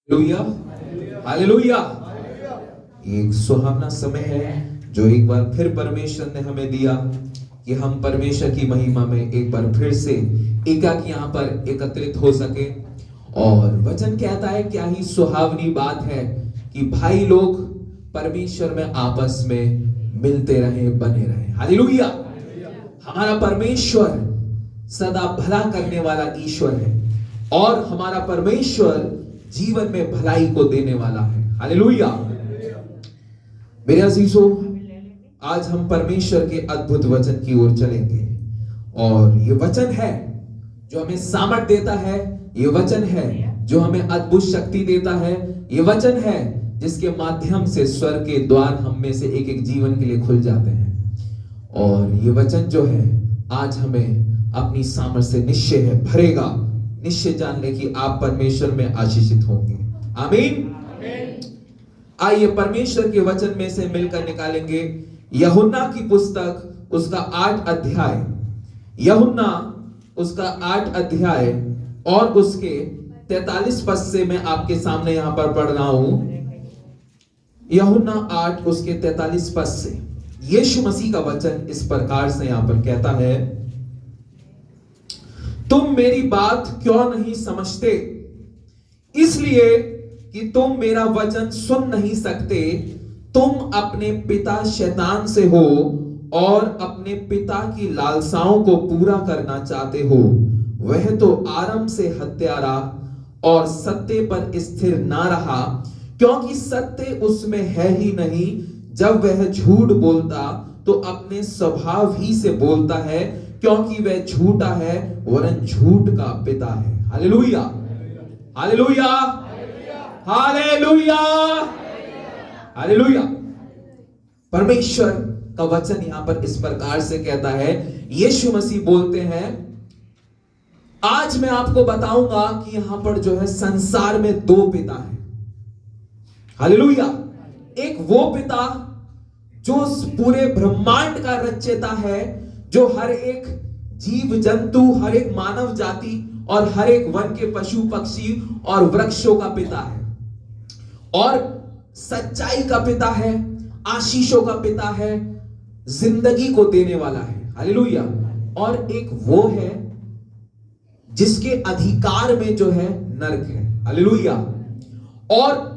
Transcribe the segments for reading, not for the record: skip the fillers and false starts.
Hallelujah, hallelujah. एक सुहावना समय है जो एक बार फिर परमेश्वर ने हमें दिया कि हम परमेश्वर की महिमा में एक बार फिर से एकाकी यहाँ पर एकत्रित हो सके। और वचन कहता है क्या ही सुहावनी बात है कि भाई लोग परमेश्वर में आपस में मिलते रहे, बने रहे। हालेलुया। हमारा परमेश्वर सदा भला करने वाला ईश्वर है और हमारा परमेश्वर जीवन में भलाई को देने वाला है। हालेलुया। मेरे अजीजों, आज हम परमेश्वर के अद्भुत वचन की ओर चलेंगे और ये वचन है जो हमें सामर्थ देता है, ये वचन है जो हमें अद्भुत शक्ति देता है, ये वचन है जिसके माध्यम से स्वर्ग के द्वार हम में से एक एक जीवन के लिए खुल जाते हैं। और ये वचन जो है आज हमें अपनी सामर्थ से निश्चय है भरेगा। निश्चय जान ले कि आप परमेश्वर में आशीषित होंगे। आमीन। आइए परमेश्वर के वचन में से मिलकर निकालेंगे यूहन्ना की पुस्तक उसका 8 अध्याय, यूहन्ना उसका 8 अध्याय और उसके 43 पद से मैं आपके सामने यहां पर पढ़ रहा हूं। यूहन्ना 8 उसके 43 पद से यीशु मसीह का वचन इस प्रकार से यहां पर कहता है, तुम मेरी बात क्यों नहीं समझते? इसलिए कि तुम मेरा वचन सुन नहीं सकते। तुम अपने पिता शैतान से हो और अपने पिता की लालसाओं को पूरा करना चाहते हो। वह तो आरंभ से हत्यारा और सत्य पर स्थिर ना रहा, क्योंकि सत्य उसमें है ही नहीं। जब वह झूठ बोलता तो अपने स्वभाव ही से बोलता है, क्योंकि वह झूठा है वरन झूठ का पिता है। Hallelujah, hallelujah, hallelujah, hallelujah. परमेश्वर का वचन यहां पर इस प्रकार से कहता है, यीशु मसीह बोलते हैं, आज मैं आपको बताऊंगा कि यहां पर जो है संसार में 2 पिता हैं। हालेलुया। एक वो पिता जो पूरे ब्रह्मांड का रचयिता है, जो हर एक जीव जंतु, हर एक मानव जाति और हर एक वन के पशु पक्षी और वृक्षों का पिता है, और सच्चाई का पिता है, आशीषों का पिता है, जिंदगी को देने वाला है। हालेलुया। और एक वो है जिसके अधिकार में जो है नरक है। हालेलुया। और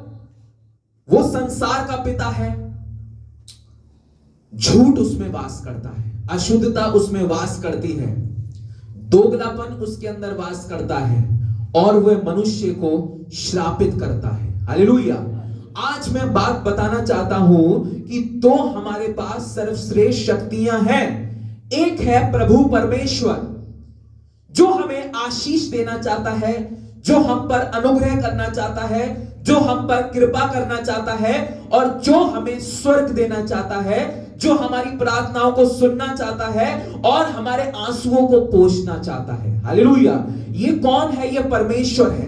वो संसार का पिता है, झूठ उसमें वास करता है, अशुद्धता उसमें वास करती है, दोगलापन उसके अंदर वास करता है और वह मनुष्य को श्रापित करता है। हालेलुया। आज मैं बात बताना चाहता हूं कि 2 हमारे पास सर्वश्रेष्ठ शक्तियां हैं। एक है प्रभु परमेश्वर जो हमें आशीष देना चाहता है, जो हम पर अनुग्रह करना चाहता है, जो हम पर कृपा करना चाहता है और जो हमें स्वर्ग देना चाहता है, जो हमारी प्रार्थनाओं को सुनना चाहता है और हमारे आंसुओं को पोंछना चाहता है। हालेलुया। ये कौन है? ये परमेश्वर है,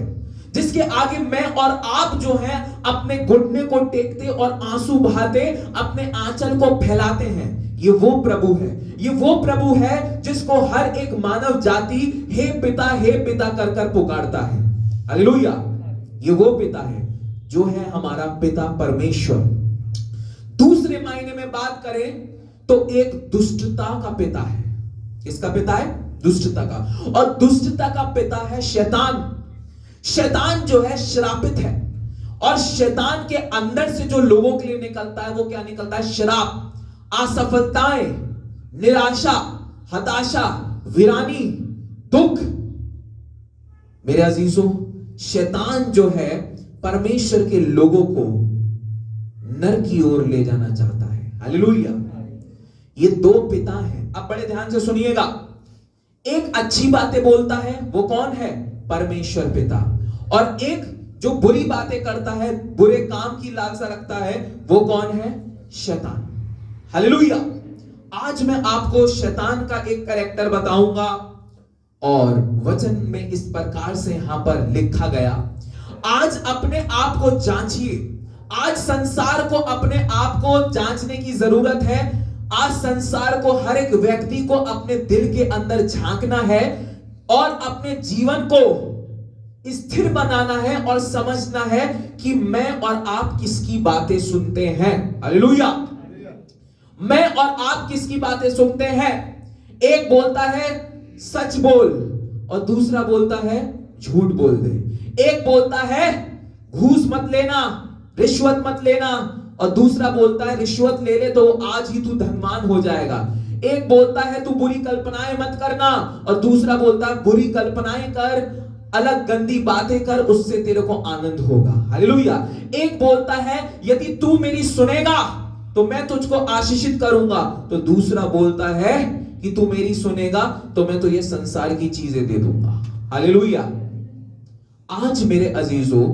जिसके आगे मैं और आप जो हैं अपने घुटने को टेकते और आंसू बहाते अपने आंचल को फैलाते हैं। ये वो प्रभु है, ये वो प्रभु है जिसको हर एक मानव जाति हे पिता कर कर पुकारता है। हालेलुया। ये वो पिता है जो है हमारा पिता परमेश्वर। दूसरे मायने में बात करें तो एक दुष्टता का पिता है। किसका पिता है? दुष्टता का। और दुष्टता का पिता है शैतान। शैतान जो है श्रापित है और शैतान के अंदर से जो लोगों के लिए निकलता है वो क्या निकलता है? शराप, असफलताएं, निराशा, हताशा, वीरानी, दुख। मेरे अजीजों, शैतान जो है परमेश्वर के लोगों को नरक की ओर ले जाना चाहता है। हालेलुया। ये 2 पिता हैं। अब बड़े ध्यान से सुनिएगा। एक अच्छी बातें बोलता है, वो कौन है? परमेश्वर पिता। और एक जो बुरी बातें करता है, बुरे काम की लालसा रखता है, वो कौन है? शैतान। हालेलुया। आज मैं आपको शैतान का एक कैरेक्टर बताऊंगा और वचन में इस प्रकार से यहां पर लिखा गया। आज अपने आप को जांचिए। आज संसार को अपने आप को जांचने की जरूरत है। आज संसार को, हर एक व्यक्ति को अपने दिल के अंदर झांकना है और अपने जीवन को स्थिर बनाना है और समझना है कि मैं और आप किसकी बातें सुनते हैं। हालेलुया। मैं और आप किसकी बातें सुनते हैं। एक बोलता है सच बोल और दूसरा बोलता है झूठ बोल दे। एक बोलता है घूस मत लेना, रिश्वत मत लेना, और दूसरा बोलता है रिश्वत ले ले तो आज ही तू धनवान हो जाएगा। एक बोलता है तू बुरी कल्पनाएं मत करना और दूसरा बोलता है बुरी कल्पनाएं कर, अलग गंदी बातें कर, उससे तेरे को आनंद होगा। हालेलुया। एक बोलता है यदि तू मेरी सुनेगा तो मैं तुझको आशीषित करूंगा, तो दूसरा बोलता है कि तू मेरी सुनेगा तो मैं तुझे संसार की चीजें दे दूंगा। हालेलुया। आज मेरे अजीजों,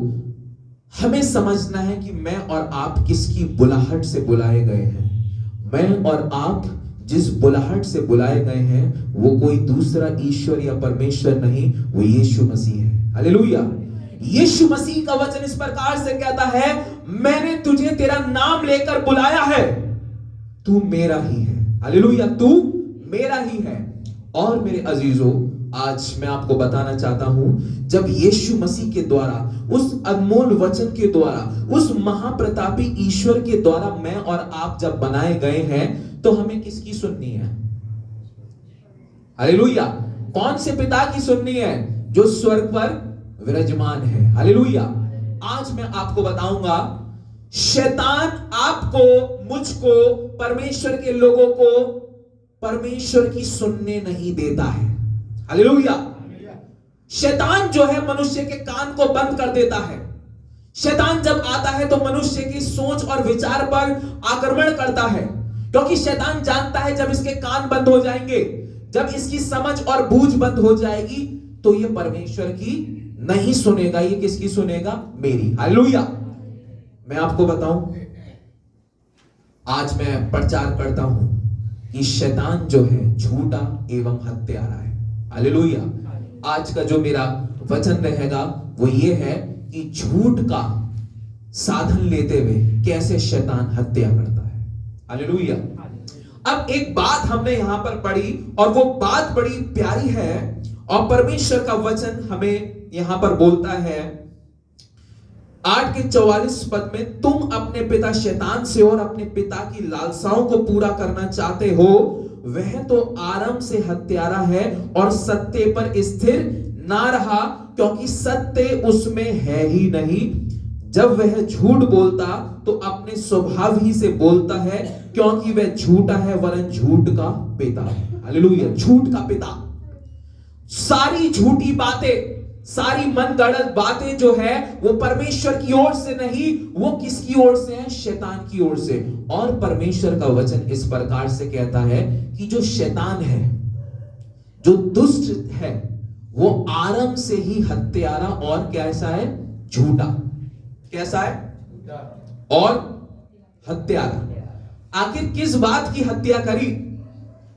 हमें समझना है कि मैं और आप किसकी बुलाहट से बुलाए गए हैं। मैं और आप जिस बुलाहट से बुलाए गए हैं वो कोई दूसरा ईश्वर या परमेश्वर नहीं, वो यीशु मसीह है। हालेलुया। यीशु मसीह का वचन इस प्रकार से कहता है, मैंने तुझे तेरा नाम लेकर बुलाया है, तू मेरा ही है। हालेलुया। तू मेरा ही है। और मेरे अजीजों, आज मैं आपको बताना चाहता हूं, जब यीशु मसीह के द्वारा, उस अनमोल वचन के द्वारा, उस महाप्रतापी ईश्वर के द्वारा मैं और आप जब बनाए गए हैं, तो हमें किसकी सुननी है। हालेलुया। कौन से पिता की सुननी है? जो स्वर्ग पर विराजमान है। हालेलुया। आज मैं आपको बताऊंगा, शैतान आपको, मुझको, परमेश्वर के लोगों को परमेश्वर की सुनने नहीं देता है। हालेलुया। शैतान जो है मनुष्य के कान को बंद कर देता है। शैतान जब आता है तो मनुष्य की सोच और विचार पर आक्रमण करता है, क्योंकि शैतान जानता है जब इसके कान बंद हो जाएंगे, जब इसकी समझ और बूझ बंद हो जाएगी, तो ये परमेश्वर की नहीं सुनेगा। ये किसकी सुनेगा? मेरी। हालेलुया। मैं आपको बताऊं, आज मैं प्रचार करता हूं कि शैतान जो है झूठा एवं हत्यारा है। हालेलुया। आज का जो मेरा वचन रहेगा वो ये है कि झूठ का साधन लेते हुए कैसे शैतान हत्या करता है। हालेलुया। अब एक बात हमने यहां पर पढ़ी और वो बात बड़ी प्यारी है, और परमेश्वर का वचन हमें यहां पर बोलता है 8 के 44 पद में, तुम अपने पिता शैतान से और अपने पिता की लालसाओं को पूरा करना चाहते हो, वह तो आरंभ से हत्यारा है और सत्य पर स्थिर ना रहा, क्योंकि सत्य उसमें है ही नहीं। जब वह झूठ बोलता तो अपने स्वभाव ही से बोलता है, क्योंकि वह झूठा है वरन झूठ का पिता है। हालेलुया। झूठ का पिता। सारी झूठी बातें, सारी मनगढ़ंत बातें जो है वो परमेश्वर की ओर से नहीं, वो किसकी ओर से है? शैतान की ओर से। और परमेश्वर का वचन इस प्रकार से कहता है कि जो शैतान है, जो दुष्ट है, वो आरंभ से ही हत्यारा और कैसा है? झूठा। कैसा है? और हत्यारा। आखिर किस बात की हत्या करी?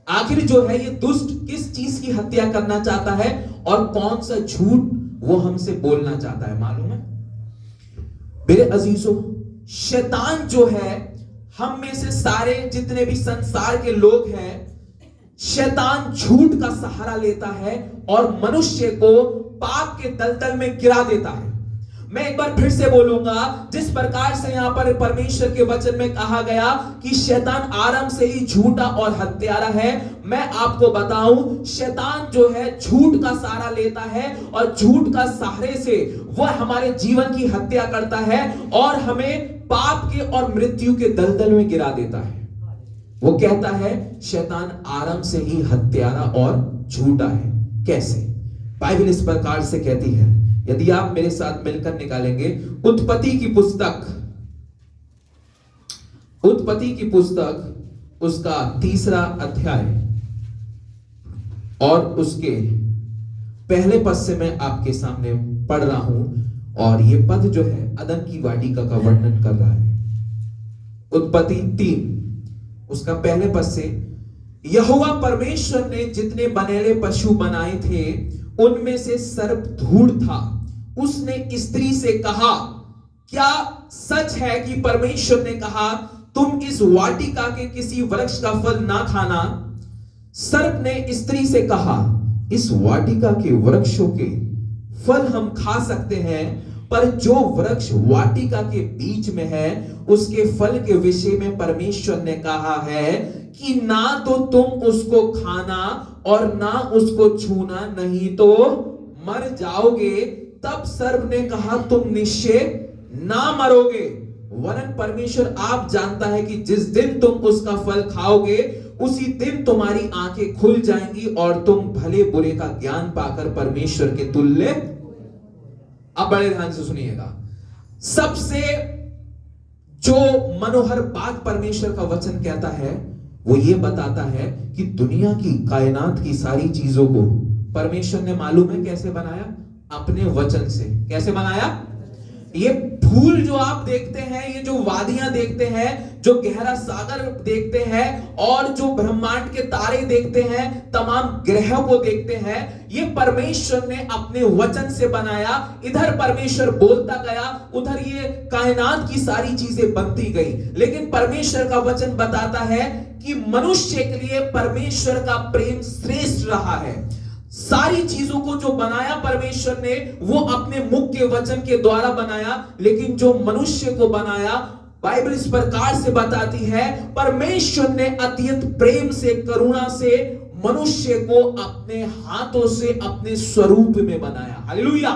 आखिर जो है ये दुष्ट किस चीज की हत्या करना चाहता है और कौन सा झूठ वो हमसे बोलना चाहता है? मालूम है मेरे अजीजों, शैतान जो है, हम में से सारे जितने भी संसार के लोग हैं, शैतान झूठ का सहारा लेता है और मनुष्य को पाप के दलदल में गिरा देता है। मैं एक बार फिर से बोलूंगा, जिस प्रकार से यहां पर परमेश्वर के वचन में कहा गया कि शैतान आरंभ से ही झूठा और हत्यारा है, मैं आपको बताऊं, शैतान जो है झूठ का सहारा लेता है और झूठ का सहारे से वह हमारे जीवन की हत्या करता है और हमें पाप के और मृत्यु के दलदल में गिरा देता है। वो कहता है शैतान आरंभ से ही हत्यारा और झूठा है। कैसे? बाइबल इस प्रकार से कहती है, यदि आप मेरे साथ मिलकर निकालेंगे उत्पत्ति की पुस्तक, उत्पत्ति की पुस्तक उसका 3 अध्याय और उसके पहले पद से मैं आपके सामने पढ़ रहा हूं, और ये पद जो है अदन की वाटिका का वर्णन कर रहा है। उत्पत्ति 3 उसका पहले पद से, यहोवा परमेश्वर ने जितने बनेले पशु बनाए थे उनमें से सर्प धूड़ था। उसने स्त्री से कहा, क्या सच है कि परमेश्वर ने कहा तुम इस वाटिका के किसी वृक्ष का फल ना खाना? सर्प ने स्त्री से कहा, इस वाटिका के वृक्षों के फल हम खा सकते हैं, पर जो वृक्ष वाटिका के बीच में है उसके फल के विषय में परमेश्वर ने कहा है कि ना तो तुम उसको खाना और ना उसको छूना, नहीं तो मर जाओगे। तब सर्प ने कहा तुम निश्चय ना मरोगे, वरन परमेश्वर आप जानता है कि जिस दिन तुम उसका फल खाओगे उसी दिन तुम्हारी आंखें खुल जाएंगी और तुम भले बुरे का ज्ञान पाकर परमेश्वर के तुल्य। अब बड़े ध्यान से सुनिएगा, सबसे जो मनोहर बात परमेश्वर का वचन कहता है वो ये बताता है कि दुनिया की कायनात की सारी चीजों को परमेश्वर ने मालूम है कैसे बनाया, अपने वचन से। कैसे बनाया? ये फूल जो आप देखते हैं, ये जो वादियां देखते हैं, जो गहरा सागर देखते हैं और जो ब्रह्मांड के तारे देखते हैं, तमाम ग्रहों को देखते हैं, ये परमेश्वर ने अपने वचन से बनाया। इधर परमेश्वर बोलता गया, उधर ये कायनात की सारी चीजें बनती गई। लेकिन परमेश्वर का वचन बताता है कि मनुष्य के लिए परमेश्वर का प्रेम श्रेष्ठ रहा है। सारी चीजों को जो बनाया परमेश्वर ने वो अपने मुख के वचन के द्वारा बनाया, लेकिन जो मनुष्य को बनाया बाइबल इस प्रकार से बताती है, परमेश्वर ने अत्यंत प्रेम से, करुणा से मनुष्य को अपने हाथों से अपने स्वरूप में बनाया। हालेलुया।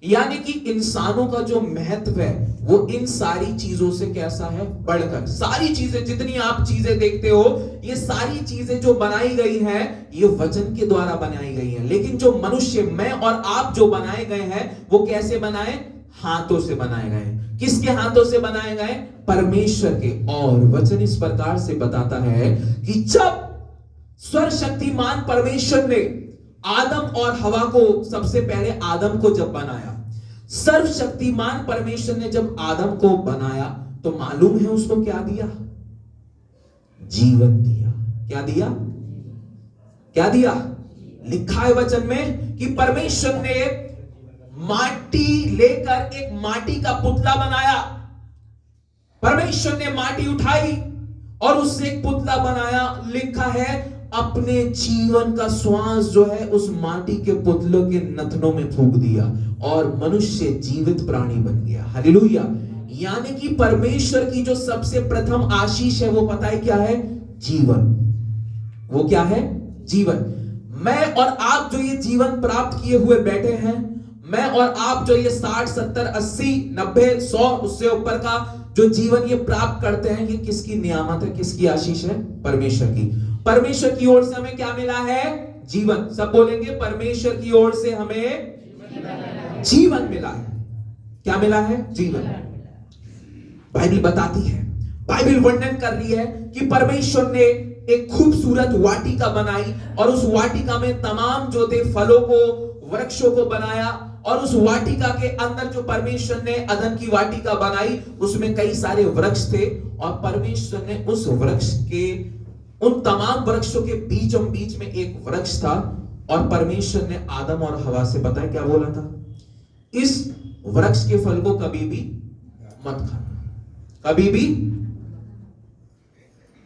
यानी कि इंसानों का जो महत्व है वो इन सारी चीजों से कैसा है, बढ़कर। सारी चीजें, जितनी आप चीजें देखते हो, ये सारी चीजें जो बनाई गई हैं ये वचन के द्वारा बनाई गई हैं। लेकिन जो मनुष्य, मैं और आप जो बनाए गए हैं वो कैसे बनाए? हाथों से बनाए गए। किसके हाथों से बनाए गए? परमेश्वर के। और वचन इस प्रकार से बताता है कि जब सर्वशक्तिमान परमेश्वर ने आदम और हवा को, सबसे पहले आदम को जब बनाया, सर्वशक्तिमान परमेश्वर ने जब आदम को बनाया तो मालूम है उसको क्या दिया? जीवन दिया। क्या दिया? क्या दिया? लिखा है वचन में कि परमेश्वर ने माटी लेकर एक माटी का पुतला बनाया। परमेश्वर ने माटी उठाई और उससे एक पुतला बनाया। लिखा है अपने जीवन का श्वास जो है उस माटी के पुतलों के नथनों में फूंक दिया और मनुष्य जीवित प्राणी बन गया। हालेलुया। यानी कि परमेश्वर की जो सबसे प्रथम आशीष है वो पता है क्या है? जीवन। वो क्या है? जीवन। मैं और आप जो ये जीवन प्राप्त किए हुए बैठे हैं, मैं और आप जो ये 60, 70, 80, 90, 100 उससे ऊपर का जो जीवन ये प्राप्त करते हैं, ये किसकी नियामत है, किसकी आशीष है? परमेश्वर की। परमेश्वर की ओर से हमें क्या मिला है? जीवन। सब बोलेंगे, परमेश्वर की ओर से हमें जीवन मिला है। क्या मिला है? जीवन। बाइबल बताती है, बाइबल वर्णन कर रही है कि परमेश्वर ने एक खूबसूरत वाटिका बनाई और उस वाटिका में तमाम जो थे फलों को, वृक्षों को बनाया। और उस वाटिका के अंदर जो परमेश्वर ने अदन की वाटिका बनाई उसमें कई सारे वृक्ष थे और परमेश्वर ने उस वृक्ष के, उन तमाम वृक्षों के बीचों बीच में एक वृक्ष था और परमेश्वर ने आदम और हवा से पता है क्या बोला था? इस वृक्ष के फल को कभी भी मत खाना, कभी भी।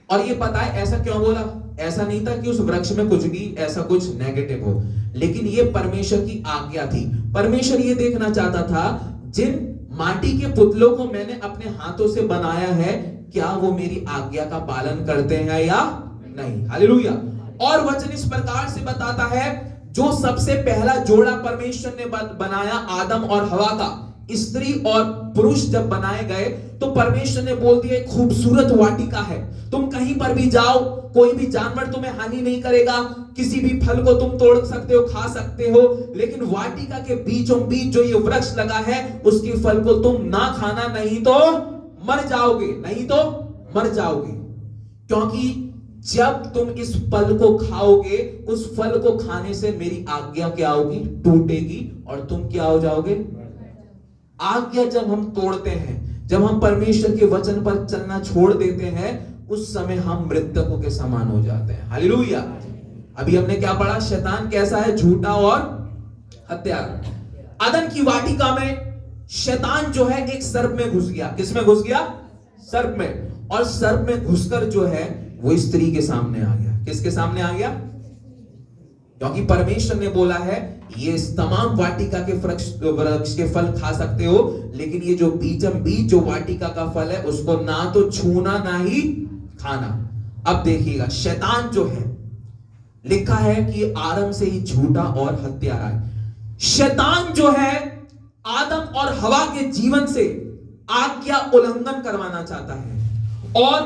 और ये पता है ऐसा क्यों बोला? ऐसा नहीं था कि उस वृक्ष में कुछ भी ऐसा कुछ नेगेटिव हो, लेकिन ये परमेश्वर की आज्ञा थी। परमेश्वर ये देखना चाहता था जिन माटी के पुतलों को मैंने अपने हाथों से बनाया है, क्या वो मेरी आज्ञा का पालन करते हैं या नहीं। हालेलुया। और वचन इस प्रकार से बताता है, जो सबसे पहला जोड़ा परमेश्वर ने बनाया आदम और हवा का, स्त्री और पुरुष जब बनाए गए तो परमेश्वर ने बोल दिया खूबसूरत वाटिका है, तुम कहीं पर भी जाओ, कोई भी जानवर तुम्हें हानि नहीं करेगा, किसी भी फल को तुम तोड़ सकते हो, खा सकते हो, लेकिन वाटिका के बीचों बीच जो ये वृक्ष लगा है उसके फल को तुम ना खाना, नहीं तो मर जाओगे, नहीं तो मर जाओगे। क्योंकि जब तुम इस फल को खाओगे, उस फल को खाने से मेरी आज्ञा क्या होगी? टूटेगी और तुम क्या हो जाओगे? आज्ञा जब हम तोड़ते हैं, जब हम परमेश्वर के वचन पर चलना छोड़ देते हैं, उस समय हम मृतकों के समान हो जाते हैं। हालेलुया। अभी हमने क्या पढ़ा? शैतान कैसा है? झूठा और हत्यारा। अदन की वाटिका में शैतान जो है एक सर्प में घुस गया। किस में घुस गया? सर्प में। और सर्प में घुसकर जो है वो स्त्री के सामने आ गया। किसके सामने आ गया? क्योंकि परमेश्वर ने बोला है ये तमाम वाटिका के वृक्ष के फल खा सकते हो, लेकिन ये जो बीचम बीच जो वाटिका का फल है उसको ना तो छूना ना ही खाना। अब देखिएगा, शैतान जो है, लिखा है कि आरंभ से ही झूठा और हत्यारा है। शैतान जो है आदम और हवा के जीवन से आज्ञा उल्लंघन करवाना चाहता है और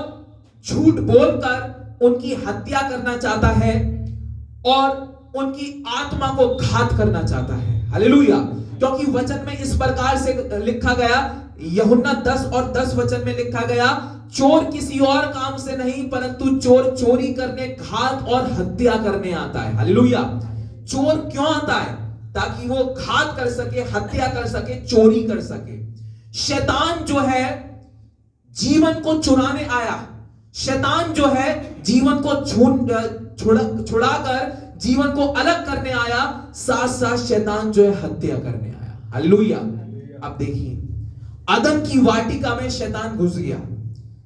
झूठ बोलकर उनकी हत्या करना चाहता है और उनकी आत्मा को घात करना चाहता है। हालेलुया। क्योंकि वचन में इस प्रकार से लिखा गया, यूहन्ना 10 और 10 वचन में लिखा गया, चोर किसी और काम से नहीं परंतु चोर चोरी करने, घात और हत्या करने आता है। हालेलुया। चोर क्यों आता है? ताकि वो घात कर सके, हत्या कर सके, चोरी कर सके। शैतान जो है जीवन को चुराने आया। शैतान जो है जीवन को छुड़ाकर जीवन को अलग करने आया, साथ साथ शैतान जो है हत्या करने आया। हालेलुया। अब देखिए, अदन की वाटिका में शैतान घुस गया,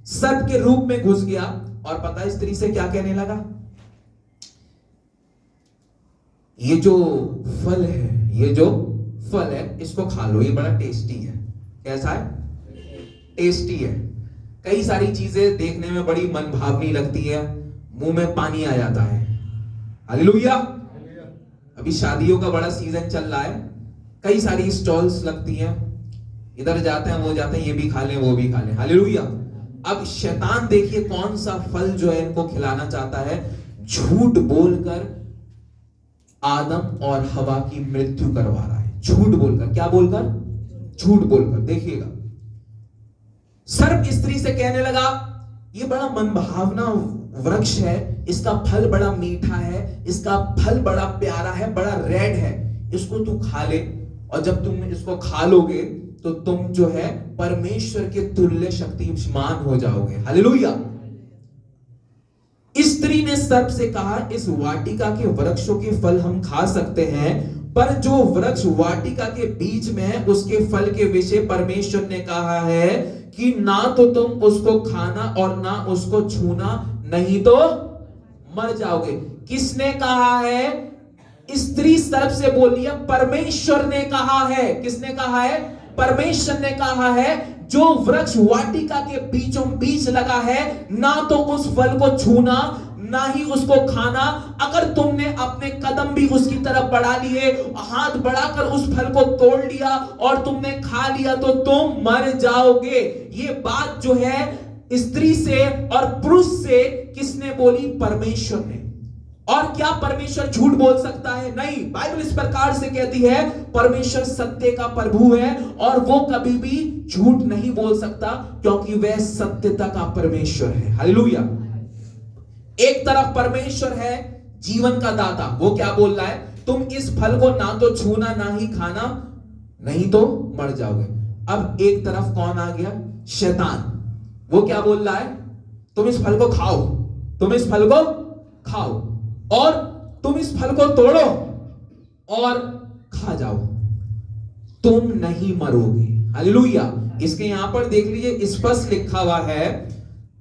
सर्प के रूप में घुस गया और पता है स्त्री से क्या कहने लगा? ये जो फल है, ये जो फल है इसको खा लो, ये बड़ा टेस्टी है। कैसा है? टेस्टी है। कई सारी चीजें देखने में बड़ी मनभावनी लगती है, मुंह में पानी आ जाता है। हालेलुया। अभी शादियों का बड़ा सीजन चल रहा है, कई सारी स्टॉल्स लगती हैं, इधर जाते हैं वो जाते हैं, ये भी खा लें वो भी खा लें। हालेलुया। अब शैतान देखिए कौन सा फल जो है इनको खिलाना चाहता है, झूठ बोलकर आदम और हवा की मृत्यु करवा रहा है। झूठ बोलकर, क्या बोलकर? झूठ बोलकर। देखिएगा, सर्प स्त्री से कहने लगा ये बड़ा मनभावना वृक्ष है, इसका फल बड़ा मीठा है, इसका फल बड़ा प्यारा है, बड़ा रेड है, इसको तू खा ले और जब तुम इसको खा लोगे तो तुम जो है परमेश्वर के तुल्य शक्तिमान हो जाओगे। हालेलुया। स्त्री ने सर्प से कहा इस वाटिका के वृक्षों के फल हम खा सकते हैं, पर जो वृक्ष वाटिका के बीच में है उसके फल के विषय परमेश्वर ने कहा है कि ना तो तुम उसको खाना और ना उसको छूना, नहीं तो मर जाओगे। किसने कहा है? स्त्री सर्प से बोली है, परमेश्वर ने कहा है। किसने कहा है? परमेश्वर ने कहा है जो वृक्ष वाटिका के बीचों बीच लगा है, ना तो उस फल को छूना ना ही उसको खाना। अगर तुमने अपने कदम भी उसकी तरफ बढ़ा लिए, हाथ बढ़ाकर उस फल को तोड़ लिया और तुमने खा लिया तो तुम मर जाओगे। ये बात जो है स्त्री से और पुरुष से किसने बोली? परमेश्वर ने। और क्या परमेश्वर झूठ बोल सकता है? नहीं। बाइबल इस प्रकार से कहती है परमेश्वर सत्य का प्रभु है और वो कभी भी झूठ नहीं बोल सकता क्योंकि वह सत्यता का परमेश्वर है। हालेलुया। एक तरफ परमेश्वर है जीवन का दाता, वो क्या बोल रहा है? तुम इस फल को ना तो छूना ना ही खाना, नहीं तो मर जाओगे। अब एक तरफ कौन आ गया? शैतान। वो क्या बोल रहा है? तुम इस फल को खाओ, तुम इस फल को खाओ और तुम इस फल को तोड़ो और खा जाओ, तुम नहीं मरोगे। हालेलुया। इसके यहां पर देख लीजिए स्पष्ट लिखा हुआ है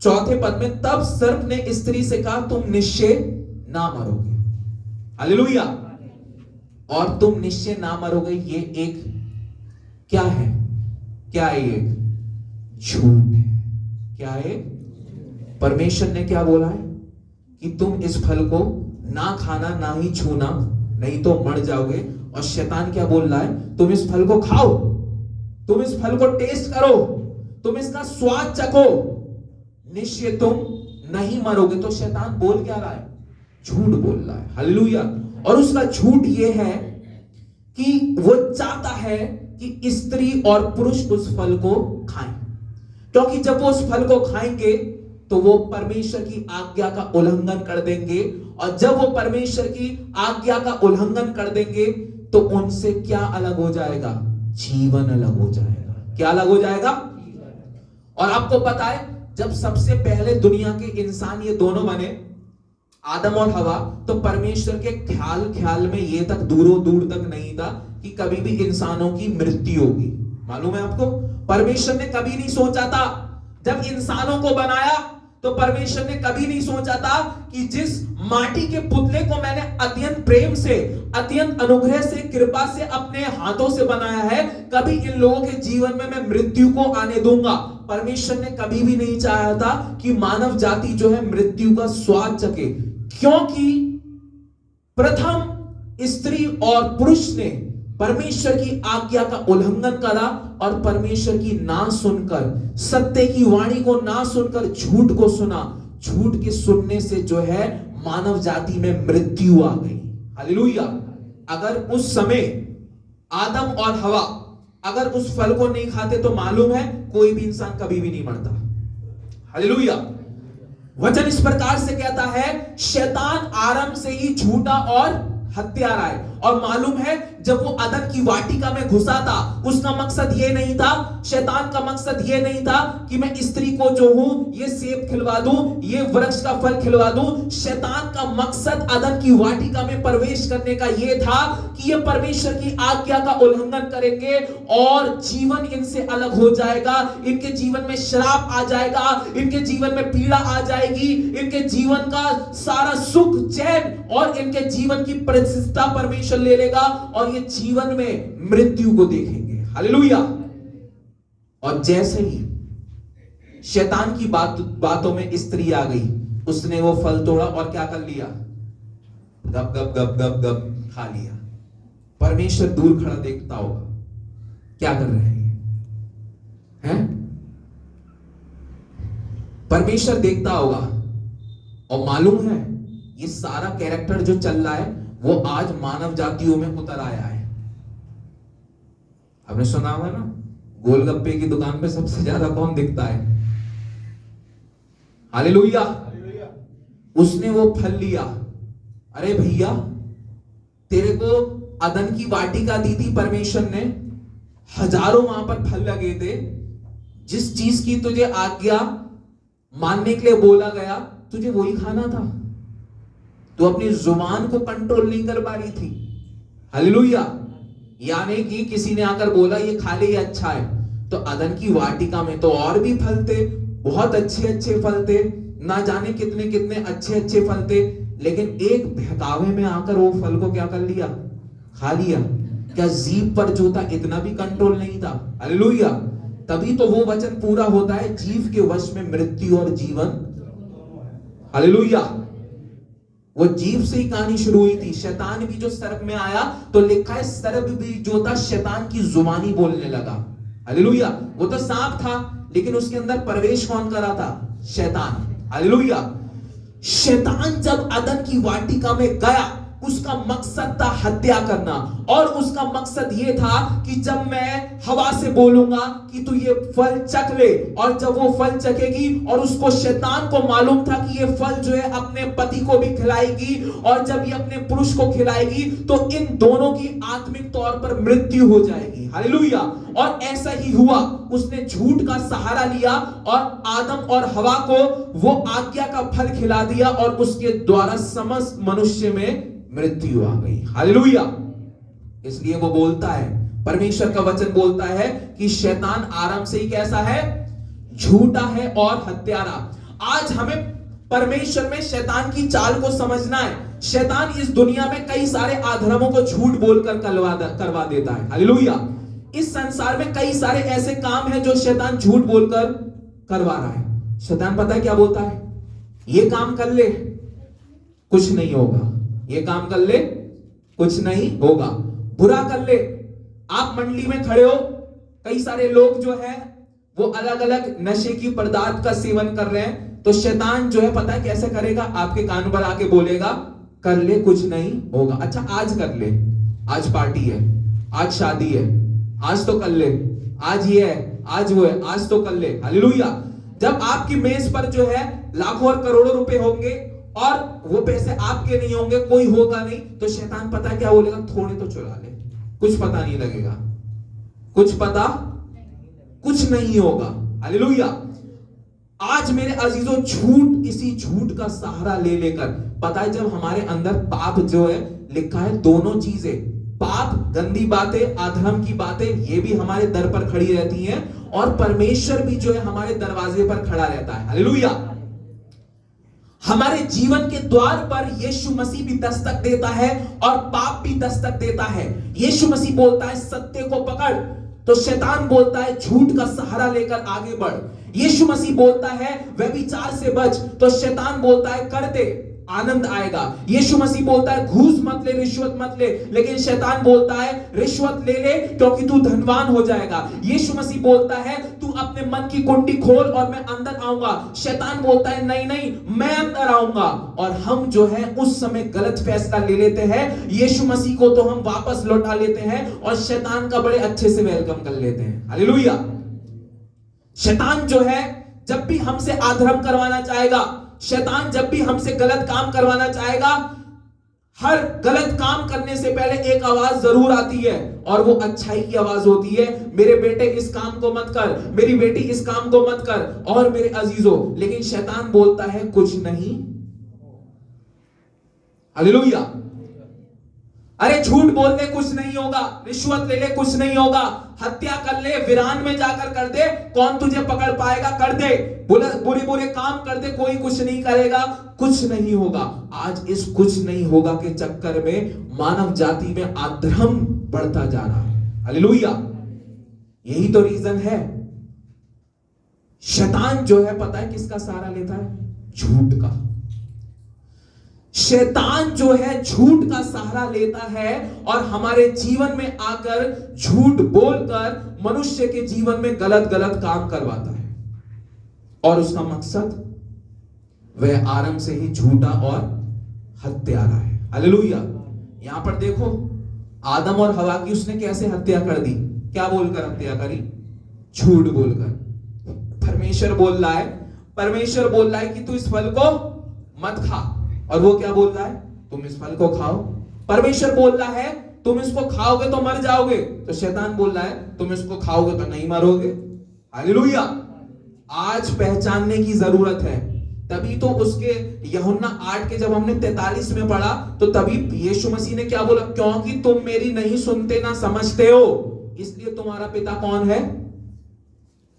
4 पद में, तब सर्प ने स्त्री से कहा तुम निश्चय ना मरोगे। हालेलुया। और तुम निश्चय ना मरोगे, ये एक क्या है? क्या है? एक झूठ है। क्या है? परमेश्वर ने क्या बोला है कि तुम इस फल को ना खाना ना ही छूना, नहीं तो मर जाओगे। और शैतान क्या बोल रहा है? तुम इस फल को खाओ, तुम इस फल को टेस्ट करो, तुम इसका स्वाद चखो, निश्चय तुम नहीं मरोगे। तो शैतान बोल क्या रहा है? झूठ बोल रहा है। हालेलुया। और उसका झूठ ये है कि वो चाहता है कि स्त्री और पुरुष उस फल को खाएं, क्योंकि जब वो उस फल को खाएंगे तो वो परमेश्वर की आज्ञा का उल्लंघन कर देंगे, और जब वो परमेश्वर की आज्ञा का उल्लंघन कर देंगे तो उनसे क्या अलग हो जाएगा? जीवन अलग हो जाएगा। क्या अलग हो जाएगा? और आपको पता है जब सबसे पहले दुनिया के इंसान ये दोनों बने, आदम और हवा, तो परमेश्वर के ख्याल में ये तक दूर तक नहीं था कि कभी भी इंसानों की मृत्यु होगी। मालूम है आपको? परमेश्वर ने कभी नहीं सोचा था जब इंसानों को बनाया, तो परमेश्वर ने कभी नहीं सोचा था कि जिस माटी के पुतले को मैंने अत्यंत प्रेम से, अत्यंत अनुग्रह से, कृपा से अपने हाथों से बनाया है, कभी इन लोगों के जीवन में मैं मृत्यु को आने दूंगा। परमेश्वर ने कभी भी नहीं चाहा था कि मानव जाति जो है मृत्यु का स्वाद चखे, क्योंकि प्रथम स्त्री और पुरुष ने परमेश्वर की आज्ञा का उल्लंघन करा और परमेश्वर की ना सुनकर, सत्य की वाणी को ना सुनकर झूठ को सुना। झूठ के सुनने से जो है मानव जाति में मृत्यु आ गई। हालेलुया। अगर उस समय आदम और हवा अगर उस फल को नहीं खाते तो मालूम है कोई भी इंसान कभी भी नहीं मरता। हालेलुया। वचन इस प्रकार से कहता है, शैतान आरंभ से ही झूठा और हत्यारा है। और मालूम है जब वो अदन की वाटिका में घुसा था, उसका मकसद ये नहीं था, शैतान का मकसद ये नहीं था कि मैं स्त्री को जो हूं ये सेब खिलवा दूं, ये वृक्ष का फल खिलवा दूं। शैतान का मकसद अदन की वाटिका में प्रवेश करने का ये था कि ये परमेश्वर की आज्ञा का उल्लंघन करेंगे और जीवन इनसे अलग हो जाएगा, इनके जीवन में श्राप आ जाएगा, इनके जीवन में पीड़ा आ जाएगी, इनके जीवन का सारा सुख, चैन और इनके जीवन की प्रतिष्ठा परमेश्वर ले लेगा और ये जीवन में मृत्यु को देखेंगे। हालेलुया। और जैसे ही शैतान की बातों में स्त्री आ गई, उसने वो फल तोड़ा और क्या कर लिया, गप गप गप गप गप खा लिया। परमेश्वर दूर खड़ा देखता होगा क्या कर रहे हैं? परमेश्वर देखता होगा और मालूम है ये सारा कैरेक्टर जो चल रहा है वो आज मानव जातियों में उतर आया है। आपने सुना होगा ना, गोलगप्पे की दुकान पे सबसे ज्यादा कौन दिखता है? हालेलुया। उसने वो फल लिया। अरे भैया, तेरे को अदन की वाटिका दी थी परमेश्वर ने, हजारों वहां पर फल लगे थे, जिस चीज की तुझे आज्ञा मानने के लिए बोला गया तुझे वही खाना था। तो अपनी जुबान को कंट्रोल नहीं कर पा रही थी। हालेलुया। यानी कि किसी ने आकर बोला ये खा ले, ये अच्छा है, तो अदन की वाटिका में तो और भी फल थे, बहुत अच्छे अच्छे फल थे, ना जाने कितने कितने अच्छे अच्छे फल थे, लेकिन एक बहकावे में आकर वो फल को क्या कर लिया, खा लिया। क्या जीभ पर जो था इतना भी कंट्रोल नहीं था? हालेलुया। तभी तो वो वचन पूरा होता है, जीव के वश में मृत्यु और जीवन। हालेलुया। वो जीव से ही कहानी शुरू हुई थी। शैतान भी जो सर्प में आया तो लिखा है सर्प भी जो था शैतान की जुबानी बोलने लगा। हालेलुया। वो तो सांप था लेकिन उसके अंदर प्रवेश कौन करा था? शैतान। हालेलुया। शैतान जब अदन की वाटिका में गया, उसका मकसद था हत्या करना, और उसका मकसद यह था कि जब मैं हवा से बोलूंगा कि तू ये फल चख ले, और जब वो फल चखेगी, और उसको शैतान को मालूम था कि ये फल जो है अपने पति को भी खिलाएगी, और जब ये अपने पुरुष को खिलाएगी तो इन दोनों की आत्मिक तौर पर मृत्यु हो जाएगी। हालेलुया। और ऐसा ही हुआ, उसने झूठ का सहारा लिया और आदम और हवा को वो आज्ञा का फल खिला दिया, और उसके द्वारा समस्त मनुष्य में मृत्यु आ गई। हालेलुया। इसलिए वो बोलता है, परमेश्वर का वचन बोलता है कि शैतान आरंभ से ही कैसा है? झूठा है और हत्यारा। आज हमें परमेश्वर में शैतान की चाल को समझना है। शैतान इस दुनिया में कई सारे अधर्मों को झूठ बोलकर करवा देता है। हालेलुया। इस संसार में कई सारे ऐसे काम हैं जो शैतान झूठ बोलकर करवा रहा है। शैतान पता है क्या बोलता है? ये काम कर ले, कुछ नहीं होगा। ये काम कर ले, कुछ नहीं होगा। बुरा कर ले। आप मंडली में खड़े हो, कई सारे लोग जो है वो अलग अलग नशे की पदार्थ का सेवन कर रहे हैं, तो शैतान जो है पता है कैसे करेगा? आपके कान पर आके बोलेगा कर ले, कुछ नहीं होगा। अच्छा आज कर ले, आज पार्टी है, आज शादी है, आज तो कर ले, आज ये है, आज वो है, आज तो कर ले। हालेलुया। जब आपकी मेज पर जो है लाखों और करोड़ों रुपए होंगे और वो पैसे आपके नहीं होंगे, कोई होगा नहीं, तो शैतान पता है क्या बोलेगा? थोड़े तो चुरा ले, कुछ पता नहीं लगेगा, कुछ पता कुछ नहीं होगा। हालेलुया। आज मेरे अजीजों, झूठ, इसी झूठ का सहारा ले लेकर, पता है जब हमारे अंदर पाप जो है लिखा है, दोनों चीजें, पाप, गंदी बातें, अधर्म की बातें, ये भी हमारे दर पर खड़ी रहती हैं, और परमेश्वर भी जो है हमारे दरवाजे पर खड़ा रहता है। हालेलुया। हमारे जीवन के द्वार पर यीशु मसीह भी दस्तक देता है और पाप भी दस्तक देता है। यीशु मसीह बोलता है सत्य को पकड़, तो शैतान बोलता है झूठ का सहारा लेकर आगे बढ़। यीशु मसीह बोलता है व्यभिचार से बच, तो शैतान बोलता है कर दे, आनंद आएगा। यीशु मसीह बोलता है घूस मत ले, रिश्वत मत ले, लेकिन शैतान बोलता है रिश्वत ले ले क्योंकि तू धनवान हो जाएगा। यीशु मसीह बोलता है तू अपने मन की कुंडी खोल और मैं अंदर आऊंगा। शैतान बोलता है नहीं नहीं, मैं अंदर आऊंगा। और हम जो है उस समय गलत फैसला ले लेते हैं। यीशु मसीह को तो हम वापस लौटा लेते हैं और शैतान का बड़े अच्छे से वेलकम कर लेते हैं। हालेलुया। शैतान जो है जब भी हमसे अधर्म करवाना चाहेगा, शैतान जब भी हमसे गलत काम करवाना चाहेगा, हर गलत काम करने से पहले एक आवाज जरूर आती है और वो अच्छाई की आवाज होती है। मेरे बेटे इस काम को मत कर, मेरी बेटी इस काम को मत कर। और मेरे अजीजों, लेकिन शैतान बोलता है कुछ नहीं। हालेलुया। अरे झूठ बोल ले कुछ नहीं होगा, रिश्वत ले ले कुछ नहीं होगा, हत्या कर ले, वीरान में जाकर कर दे, कौन तुझे पकड़ पाएगा, कर दे, बुरे बुरे काम कर दे, कोई कुछ नहीं करेगा, कुछ नहीं होगा। आज इस कुछ नहीं होगा के चक्कर में मानव जाति में अधर्म बढ़ता जा रहा है। हालेलुया। यही तो रीजन है। शैतान जो है पता है किसका सहारा लेता है? झूठ का। शैतान जो है झूठ का सहारा लेता है और हमारे जीवन में आकर झूठ बोलकर मनुष्य के जीवन में गलत गलत काम करवाता है। और उसका मकसद वह आरंभ से ही झूठा और हत्यारा है। हालेलुया। यहां पर देखो आदम और हवा की उसने कैसे हत्या कर दी। क्या बोलकर हत्या करी? झूठ बोलकर। परमेश्वर बोल रहा है कि तू इस फल को मत खा, और वो क्या बोल रहा है? तुम इस फल को खाओ। परमेश्वर बोल रहा है तुम इसको खाओगे तो मर जाओगे, तो शैतान बोल रहा है तुम इसको खाओगे तो नहीं मरोगे। हालेलुया। आज पहचानने की जरूरत है। तभी तो उसके यूहन्ना 8 के जब हमने 43 में पढ़ा तो तभी यीशु मसीह ने क्या बोला? क्योंकि तुम मेरी नहीं सुनते ना समझते हो, इसलिए तुम्हारा पिता कौन है?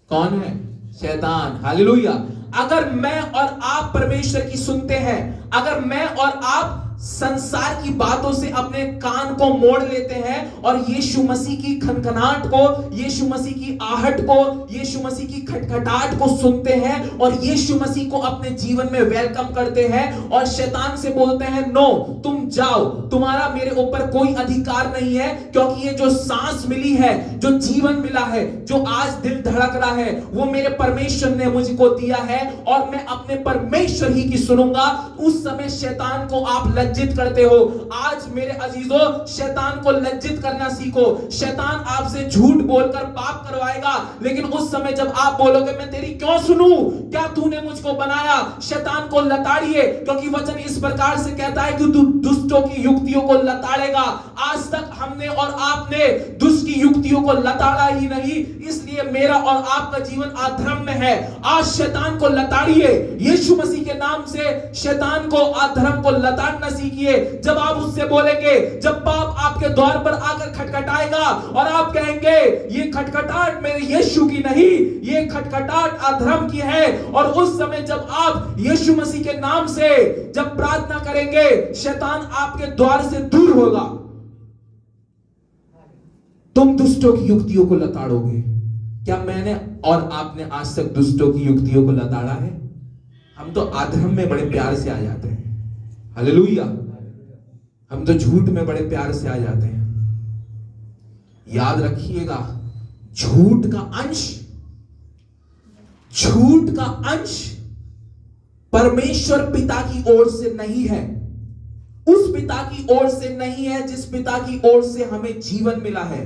कौन है? शैतान। हालेलुया। अगर मैं और आप परमेश्वर की सुनते हैं, अगर मैं और आप संसार की बातों से अपने कान को मोड़ लेते हैं और यीशु मसीह की खनखनाहट को, यीशु मसीह की आहट को, यीशु मसीह की खटखटाहट को सुनते हैं और यीशु मसीह को अपने जीवन में वेलकम करते हैं और शैतान से बोलते हैं नो, तुम जाओ, तुम्हारा मेरे ऊपर कोई अधिकार नहीं है, क्योंकि ये जो सांस मिली है, जो जीवन मिला है, जो आज दिल धड़क रहा है, वो मेरे परमेश्वर ने मुझको दिया है और मैं अपने परमेश्वर ही की सुनूंगा। उस समय शैतान को आप लज्जित करते हो। आज मेरे अजीजों, शैतान को लज्जित करना सीखो। शैतान आपसे झूठ बोलकर पाप करवाएगा, लेकिन उस समय जब आप बोलोगे मैं तेरी क्यों सुनूं, क्या तूने मुझको बनाया, शैतान को लताड़िए, क्योंकि वचन इस प्रकार से कहता है कि तू दुष्टों की युक्तियों को लताड़ेगा। आज तक हमने और आपने दुष्ट की युक्तियों को लताड़ा ही नहीं, इसलिए मेरा और आपका जीवन अधर्म में है। आज शैतान को लताड़िए, यीशु मसीह के नाम से शैतान को, अधर्म को लताड़ना सीखिए। जब आप उससे बोलेंगे, जब पाप आपके द्वार पर आकर खटखटाएगा और आप कहेंगे ये खटखटाहट मेरे यीशु की नहीं, ये खटखटाहट अधर्म की है, और उस समय जब आप यीशु मसीह के नाम से जब प्रार्थना करेंगे, शैतान आपके द्वार से दूर होगा। तुम दुष्टों की युक्तियों को लताड़ोगे। क्या मैंने और आपने आज तक दुष्टों की युक्तियों को लताड़ा है? हम तो अधर्म में बड़े प्यार से आ जाते हैं। हालेलुया। हम तो झूठ में बड़े प्यार से आ जाते हैं। याद रखिएगा, झूठ का अंश परमेश्वर पिता की ओर से नहीं है, उस पिता की ओर से नहीं है जिस पिता की ओर से हमें जीवन मिला है।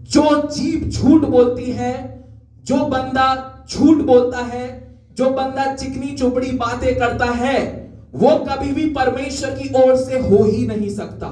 जो जीभ झूठ बोलती है, जो बंदा झूठ बोलता है, जो बंदा चिकनी चुपड़ी बातें करता है, वो कभी भी परमेश्वर की ओर से हो ही नहीं सकता।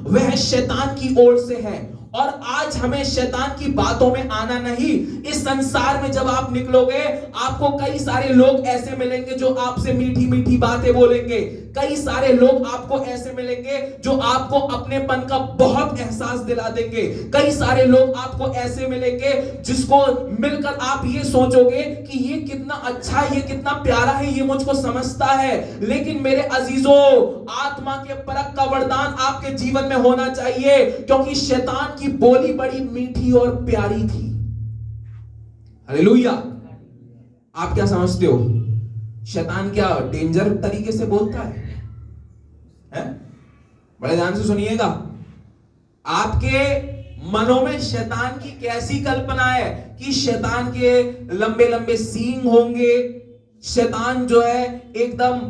वह शैतान की ओर से है और आज हमें शैतान की बातों में आना नहीं। इस संसार में जब आप निकलोगे, आपको कई सारे लोग ऐसे मिलेंगे जो आपसे मीठी मीठी बातें बोलेंगे। कई सारे लोग आपको ऐसे मिलेंगे जो आपको अपनेपन का बहुत एहसास दिला देंगे। कई सारे लोग आपको ऐसे मिलेंगे जिसको मिलकर आप ये सोचोगे कि ये कितना अच्छा है, ये कितना प्यारा है, ये मुझको समझता है। लेकिन मेरे अजीजों, आत्मा के परख का वरदान आपके जीवन में होना चाहिए, क्योंकि शैतान की बोली बड़ी मीठी और प्यारी थी। हालेलुया। आप क्या समझते हो? शैतान क्या डेंजर तरीके से बोलता है? बड़े ध्यान से सुनिएगा। आपके मनों में शैतान की कैसी कल्पना है कि शैतान के लंबे लंबे सींग होंगे, शैतान जो है एकदम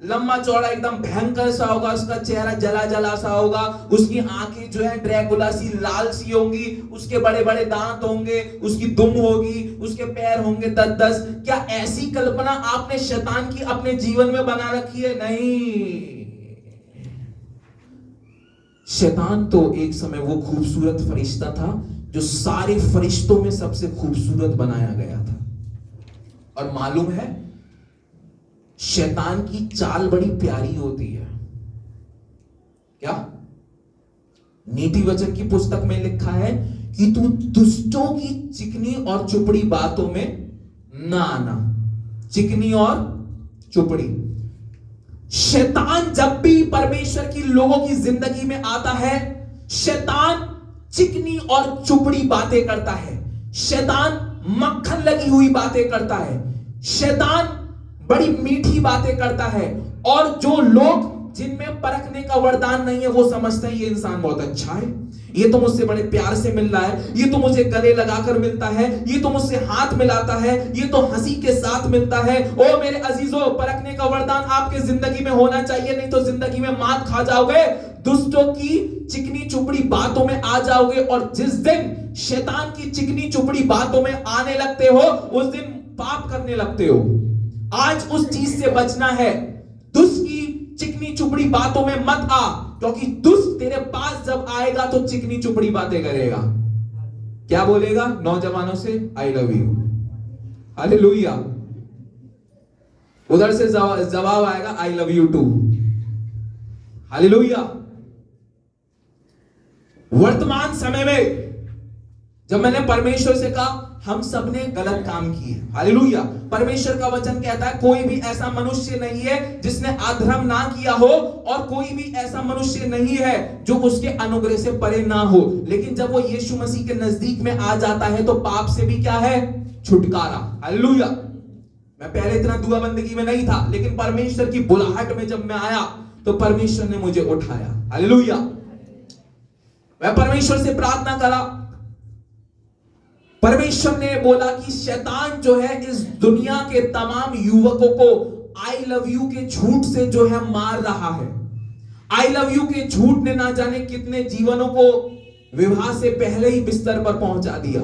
लंबा चौड़ा, एकदम भयंकर सा होगा, उसका चेहरा जला जला सा होगा, उसकी आंखें जो है ड्रैकुला सी लाल सी होंगी, उसके बड़े बड़े दांत होंगे, उसकी दुम होगी, उसके पैर होंगे 10-10। क्या ऐसी कल्पना आपने शैतान की अपने जीवन में बना रखी है? नहीं। शैतान तो एक समय वो खूबसूरत फरिश्ता था जो सारे फरिश्तों में सबसे खूबसूरत बनाया गया था। और मालूम है, शैतान की चाल बड़ी प्यारी होती है। क्या? नीति वचन की पुस्तक में लिखा है कि तू दुष्टों की चिकनी और चुपड़ी बातों में ना आना। चिकनी और चुपड़ी। शैतान जब भी परमेश्वर की लोगों की जिंदगी में आता है, शैतान चिकनी और चुपड़ी बातें करता है। शैतान मक्खन लगी हुई बातें करता है। शैतान बड़ी मीठी बातें करता है। और जो लोग जिनमें परखने का वरदान नहीं है, वो समझते हैं ये इंसान बहुत अच्छा है, ये तो मुझसे बड़े प्यार से मिल रहा है, ये तो मुझे गले लगाकर मिलता है, ये तो मुझसे हाथ मिलाता है, ये तो हंसी के साथ मिलता है। ओ मेरे अजीजों, परखने का वरदान आपके जिंदगी में होना चाहिए, नहीं तो जिंदगी में मात खा जाओगे, दुष्टों की चिकनी चुपड़ी बातों में आ जाओगे। और जिस दिन शैतान की चिकनी चुपड़ी बातों में आने लगते हो, उस दिन पाप करने लगते हो। आज उस चीज से बचना है। दुष्ट की चिकनी चुपड़ी बातों में मत आ, क्योंकि दुष्ट तेरे पास जब आएगा तो चिकनी चुपड़ी बातें करेगा। क्या बोलेगा? नौजवानों से आई लव यू। हालेलुया। उधर से जवाब आएगा I love you too. Hallelujah. वर्तमान समय में जब मैंने परमेश्वर से कहा, हम सबने गलत काम किए। हालेलुया। परमेश्वर का वचन कहता है कोई भी ऐसा मनुष्य नहीं है जिसने अधर्म ना किया हो, और कोई भी ऐसा मनुष्य नहीं है जो उसके अनुग्रह से परे ना हो। लेकिन जब वो यीशु मसीह के नजदीक में आ जाता है तो पाप से भी क्या है? छुटकारा। हालेलुया। मैं पहले इतना दुआ बंदगी में नहीं था, लेकिन परमेश्वर की बुलाहट में जब मैं आया तो परमेश्वर ने मुझे उठाया। हालेलुया। मैं परमेश्वर से प्रार्थना करा। परमेश्वर ने बोला कि शैतान जो है इस दुनिया के तमाम युवकों को आई लव यू के झूठ से जो है मार रहा है। आई लव यू के झूठ ने ना जाने कितने जीवनों को विवाह से पहले ही बिस्तर पर पहुंचा दिया।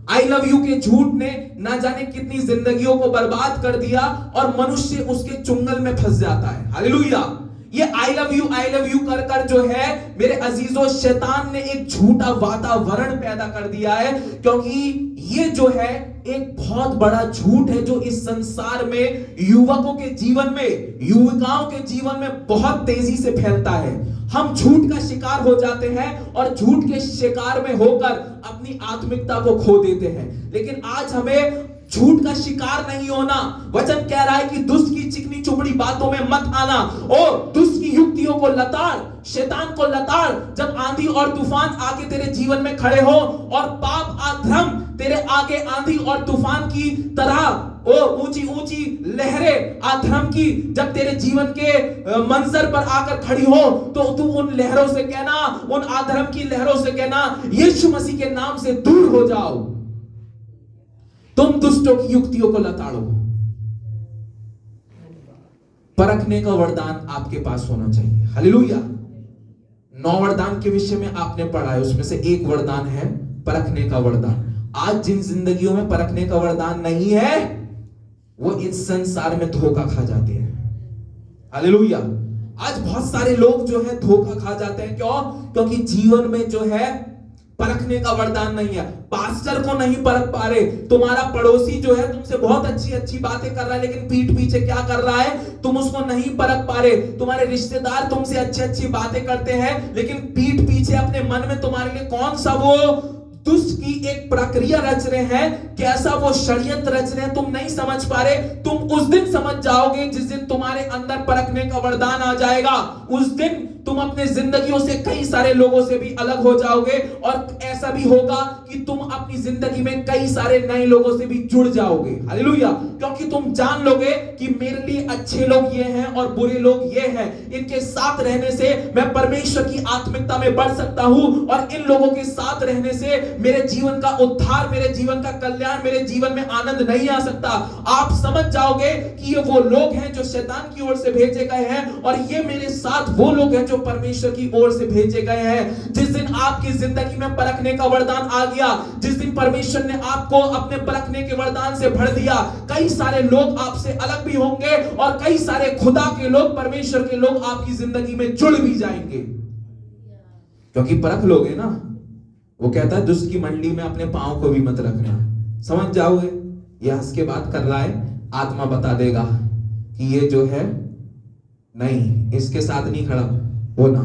आई लव यू के झूठ ने ना जाने कितनी जिंदगियों को बर्बाद कर दिया, और मनुष्य उसके चुंगल में फंस जाता है। हालेलुया। ये आई लव यू कर कर जो है मेरे अजीजों, शैतान ने एक झूठा वातावरण पैदा कर दिया है, क्योंकि ये जो है एक बहुत बड़ा झूठ है जो इस संसार में युवकों के जीवन में, युवकाओं के जीवन में बहुत तेजी से फैलता है। हम झूठ का शिकार हो जाते हैं और झूठ के शिकार में होकर अपनी आत्मिकता को खो देते हैं। लेकिन आज हमें झूठ का शिकार नहीं होना। वचन कह रहा है कि दुष्ट की चिकनी चुपड़ी बातों में मत आना। ओ दुष्ट की युक्तियों को लताड़, शैतान को लताड़। जब आंधी और तूफान आके तेरे जीवन में खड़े हो और पाप अधर्म तेरे आगे आंधी और तूफान की तरह ओ ऊंची ऊंची लहरें अधर्म की जब तेरे जीवन के मंजर पर आकर खड़ी हो, तो तू उन लहरों से कहना, उन अधर्म की लहरों से कहना, यीशु मसीह के नाम से दूर हो जाओ। तुम दुष्टों की युक्तियों को लताड़ो। परखने का वरदान आपके पास होना चाहिए। हालेलुया। 9 वरदान के विषय में आपने पढ़ा है, उसमें से एक वरदान है परखने का वरदान। आज जिन जिंदगियों में परखने का वरदान नहीं है, वो इस संसार में धोखा खा जाते हैं। हालेलुया। आज बहुत सारे लोग जो है धोखा खा जाते हैं। क्यों? क्योंकि जीवन में जो है परखने का वरदान नहीं है। पास्टर को नहीं परख पा रहे, तुम्हारा पड़ोसी जो है तुमसे बहुत अच्छी अच्छी बातें कर रहा है लेकिन पीठ पीछे क्या कर रहा है तुम उसको नहीं परख पा रहे। तुम्हारे रिश्तेदार तुमसे अच्छी अच्छी बातें करते हैं लेकिन पीठ पीछे अपने मन में तुम्हारे लिए कौन सा वो दुष्ट की एक प्रक्रिया रच रहे हैं, कैसा वो षड्यंत्र रच रहे हैं, तुम नहीं समझ पा रहे। तुम उस दिन समझ जाओगे जिस दिन तुम्हारे अंदर परखने का वरदान आ जाएगा। उस दिन तुम अपने जिंदगियों से कई सारे लोगों से भी अलग हो जाओगे और ऐसा भी होगा कि तुम अपनी जिंदगी में कई सारे नए लोगों से भी जुड़ जाओगे। हालेलुया। क्योंकि तुम जान लोगे कि मेरे लिए अच्छे लोग ये हैं और बुरे लोग ये हैं, इनके साथ रहने से मैं परमेश्वर की आत्मिकता में बढ़ सकता हूं और इन लोगों के साथ रहने से मेरे जीवन का उद्धार, मेरे जीवन का कल्याण, मेरे जीवन में आनंद नहीं आ सकता। आप समझ जाओगे कि ये वो लोग हैं जो शैतान की ओर से भेजे गए हैं और ये मेरे साथ वो लोग हैं जो परमेश्वर की ओर से भेजे गए हैं। जिस दिन आपकी जिंदगी में परखने का वरदान आ गया, जिस दिन परमेश्वर ने आपको अपने परखने के वरदान से भर दिया, कई सारे लोग आपसे अलग भी होंगे और कई सारे खुदा के लोग, परमेश्वर के लोग आपकी जिंदगी में जुड़ भी जाएंगे। क्योंकि परख लोगे ना, वो कहता है दुष्ट की मंडली में अपने पांव को भी मत रखना। समझ जाओगे ये हंस के बात कर रहा है, आत्मा बता देगा कि ये जो है नहीं, इसके साथ नहीं खड़ा होना,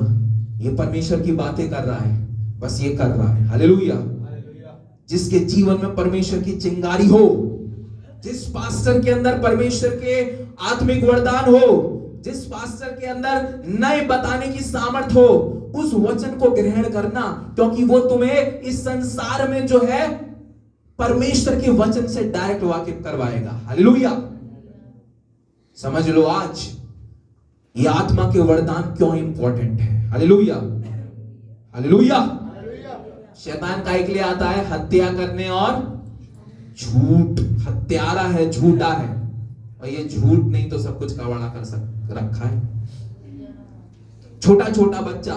ये परमेश्वर की बातें कर रहा है, बस ये कर रहा है। हालेलुया। जिसके जीवन में परमेश्वर की चिंगारी हो, जिस पास्टर के अंदर परमेश्वर के आत्मिक वरदान हो, जिस पास्टर के अंदर नए बताने की सामर्थ हो, उस वचन को ग्रहण करना, क्योंकि वो तुम्हें इस संसार में जो है परमेश्वर के वचन से डायरेक्ट वाकिफ करवाएगा। हालेलुया। समझ लो आज ये आत्मा के वरदान क्यों इंपॉर्टेंट है। Hallelujah, hallelujah. शैतान का एक लिए आता है हत्या करने और झूठ, हत्यारा है, झूठा है, और ये झूठ नहीं तो सब कुछ कवाड़ा कर रखा है। छोटा छोटा बच्चा,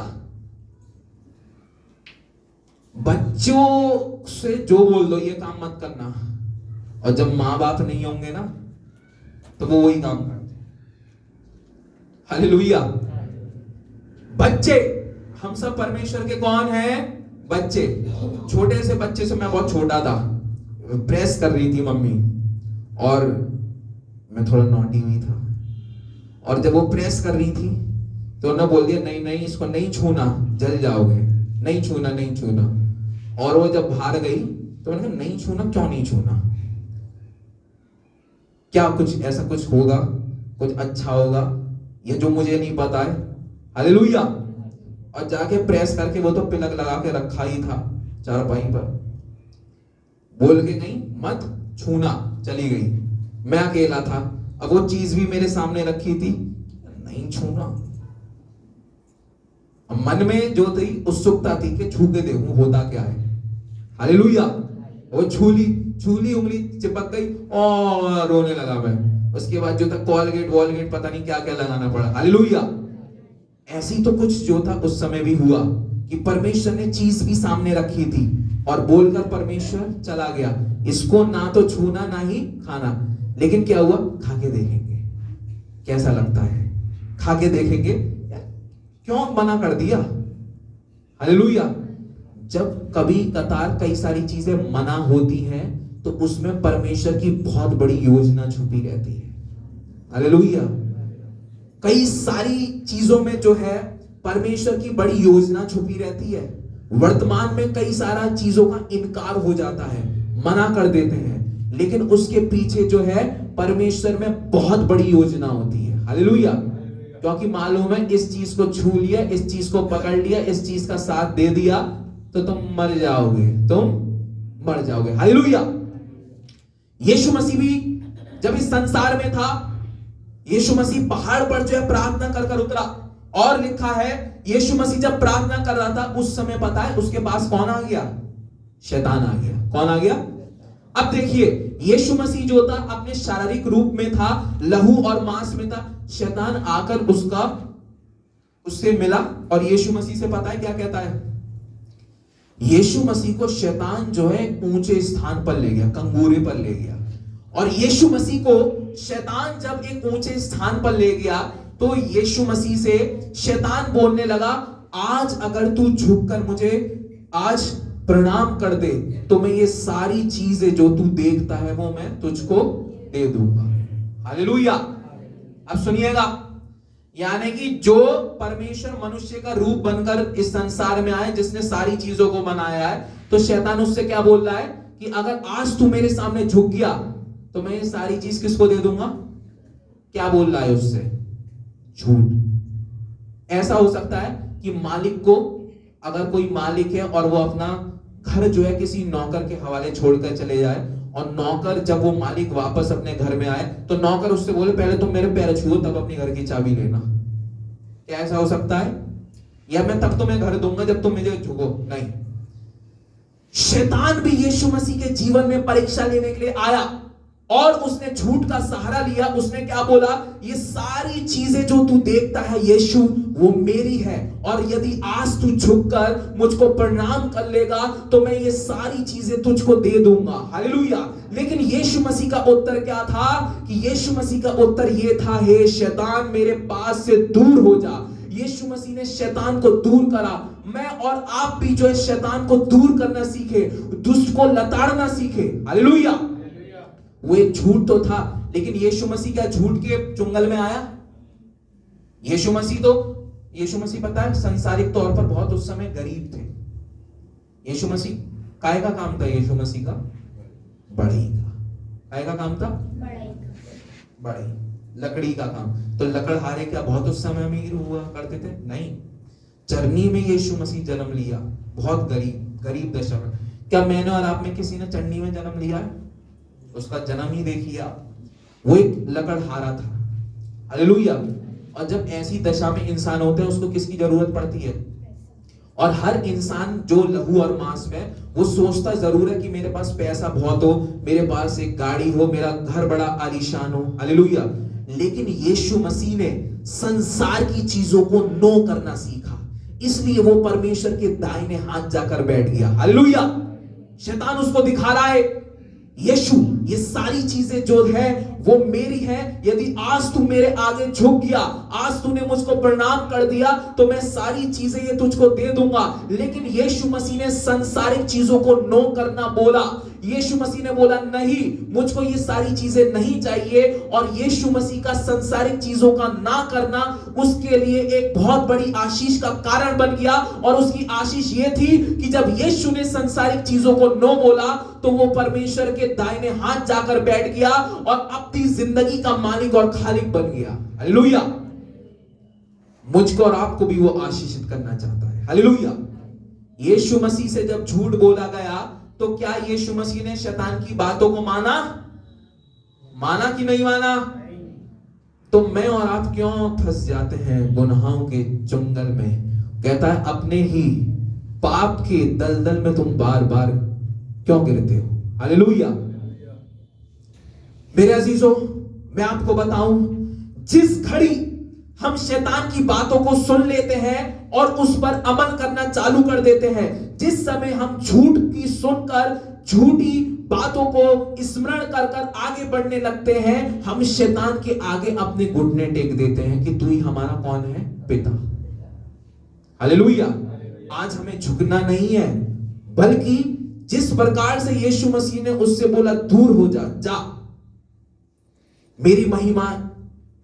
बच्चों से जो बोल दो ये काम मत करना, और जब माँ बाप नहीं होंगे ना तो वो वही काम करते। हालेलुया। बच्चे, हम सब परमेश्वर के कौन हैं? बच्चे। छोटे से बच्चे से, मैं बहुत छोटा था, प्रेस कर रही थी मम्मी और मैं थोड़ा नॉटी भी था, और जब वो प्रेस कर रही थी तो उन्होंने बोल दिया नहीं नहीं इसको नहीं छूना, जल जाओगे, नहीं छूना नहीं छूना। और वो जब बाहर गई तो मैंने कहा नहीं छूना, क्यों नहीं छूना, क्या कुछ ऐसा कुछ होगा, कुछ अच्छा होगा, ये जो मुझे नहीं पता है। हालेलुया। और जाके प्रेस करके, वो तो पिलक लगा के रखा ही था चारपाई पर, बोल के नहीं मत छूना, चली गई। मैं अकेला था, अब वो चीज भी मेरे सामने रखी थी, नहीं छूना। मन में जो थी उत्सुकता थी कि छू के देखूं होता क्या है। हालेलुया। वो छूली, उंगली चिपक गई और रोने लगा मैं। उसके बाद जो था कॉलगेट वॉलगेट पता नहीं क्या क्या लगाना पड़ा। हालेलुया। ऐसी तो कुछ जो था उस समय भी हुआ कि परमेश्वर ने चीज भी सामने रखी थी और बोलकर परमेश्वर चला गया, इसको ना तो छूना ना ही खाना। लेकिन क्या हुआ, खा के देखेंगे कैसा लगता है, खा के देखेंगे। क्यों मना कर दिया? हालेलुया। जब कभी कतार कई सारी चीजें मना होती हैं तो उसमें परमेश्वर की बहुत बड़ी योजना छुपी रहती है। हालेलुया। कई सारी चीजों में जो है परमेश्वर की बड़ी योजना छुपी रहती है। वर्तमान में कई सारा चीजों का इनकार हो जाता है, मना कर देते हैं, लेकिन उसके पीछे जो है परमेश्वर में बहुत बड़ी योजना होती है। हालेलुया। क्योंकि मालूम है इस चीज को छू लिया, इस चीज को पकड़ लिया, इस चीज का साथ दे दिया तो तुम मर जाओगे, तुम मर जाओगे। हालेलुया। यीशु मसीह भी जब इस संसार में था, यीशु मसीह पहाड़ पर जो है प्रार्थना कर कर उतरा, और लिखा है यीशु मसीह जब प्रार्थना कर रहा था उस समय पता है उसके पास कौन आ गया? शैतान आ गया। कौन आ गया? अब देखिए, यीशु मसीह जो था अपने शारीरिक रूप में था, लहू और मांस में था। शैतान आकर उससे मिला और यीशु मसीह से पता है क्या कहता है? यीशु मसीह को शैतान जो है ऊंचे स्थान पर ले गया, कंगूरे पर ले गया। और यीशु मसीह को शैतान जब एक ऊंचे स्थान पर ले गया तो यीशु मसीह से शैतान बोलने लगा, आज अगर तू झुककर मुझे आज प्रणाम कर दे तो मैं ये सारी चीजें जो तू देखता है वो मैं तुझको दे दूंगा। हालेलुया। अब सुनिएगा, यानी कि जो परमेश्वर मनुष्य का रूप बनकर इस संसार में आए, जिसने सारी चीजों को बनाया है, तो शैतान उससे क्या बोल रहा है कि अगर आज तू मेरे सामने झुक गया तो मैं ये सारी चीज किसको दे दूंगा। क्या बोल रहा है उससे? झूठ। ऐसा हो सकता है कि मालिक को, अगर कोई मालिक है और वो अपना घर जो है किसी नौकर के हवाले छोड़कर चले जाए, और नौकर जब वो मालिक वापस अपने घर में आए तो नौकर उससे बोले पहले तुम मेरे पैर छुओ तब अपने घर की चाबी लेना। क्या ऐसा हो सकता है? या मैं तब तुम्हें घर दूंगा जब तुम मुझे झुको? नहीं। शैतान भी यीशु मसीह के जीवन में परीक्षा लेने के लिए आया और उसने झूठ का सहारा लिया। उसने क्या बोला? ये सारी चीजें जो तू देखता है यीशु, वो मेरी है, और यदि आज तू झुककर मुझको प्रणाम कर लेगा तो मैं ये सारी चीजें तुझको दे दूंगा। हालेलुया। लेकिन यीशु मसीह का उत्तर क्या था? कि यीशु मसीह का उत्तर ये था, हे शैतान मेरे पास से दूर हो जा। यीशु मसीह ने शैतान को दूर करा। मैं और आप भी जो है शैतान को दूर करना सीखे, दुष्ट को लताड़ना सीखे। हालेलुया। वो एक झूठ तो था, लेकिन यीशु मसीह क्या झूठ के चुंगल में आया? यीशु मसीह पता है संसारिक तौर पर बहुत उस समय गरीब थे। यीशु मसीह काय का काम था? यीशु मसीह का बढ़ई का। काय का काम था? बढ़ई, लकड़ी का काम। तो लकड़हारे क्या बहुत उस समय अमीर हुआ करते थे? नहीं। चरनी में यीशु मसीह जन्म लिया, बहुत गरीब दशा में। क्या मैंने और आप में किसी ने चरनी में जन्म लिया है? उसका जन्म ही देखिए आप, वो एक लकड़हारा था। हालेलुया। और जब ऐसी दशा में इंसान होते हैं उसको किसकी जरूरत पड़ती है? और हर इंसान जो लहू और मांस में, वो सोचता जरूर है कि मेरे पास पैसा बहुत हो, मेरे पास एक गाड़ी हो, मेरा घर बड़ा आलीशान हो। हालेलुया। लेकिन यीशु मसीह ने संसार की चीजों को नो करना सीखा, इसलिए वो परमेश्वर के दाहिने हाथ जाकर बैठ गया। हालेलुया। शैतान उसको दिखा रहा है, यीशु ये सारी चीजें जो है वो मेरी है, यदि आज तू मेरे आगे झुक गया, आज तूने मुझको प्रणाम कर दिया तो मैं सारी चीजें ये तुझको दे दूंगा। लेकिन यीशु मसीह ने संसारिक चीजों को नो करना बोला। यीशु मसीह ने बोला नहीं, मुझको ये सारी चीजें नहीं चाहिए। और यीशु मसीह का संसारिक चीजों का ना करना उसके लिए एक बहुत बड़ी आशीष का कारण बन गया। और उसकी आशीष ये थी कि जब यीशु ने संसारिक चीजों को नो बोला तो वो परमेश्वर के दाहिने हाथ जाकर बैठ गया और अपनी जिंदगी का मालिक और खालिक बन गया। हालेलुया। मुझको और आपको भी वो आशीषित करना चाहता है। हालेलुया। यीशु मसीह से जब झूठ बोला गया तो क्या यीशु मसीह ने शैतान की बातों को माना कि नहीं माना? तो मैं और आप क्यों फंस जाते हैं गुनाहों के चुंगल में? कहता है अपने ही पाप के दलदल में तुम बार बार क्यों गिरते हो? हालेलुया। मेरे अजीजों, मैं आपको बताऊं, जिस घड़ी हम शैतान की बातों को सुन लेते हैं और उस पर अमल करना चालू कर देते हैं, जिस समय हम झूठ की सुनकर झूठी बातों को स्मरण कर कर आगे बढ़ने लगते हैं, हम शैतान के आगे अपने घुटने टेक देते हैं कि तू ही हमारा कौन है? पिता। हालेलुया। आज हमें झुकना नहीं है, बल्कि जिस प्रकार से यीशु मसीह ने उससे बोला दूर हो जा, मेरी महिमा,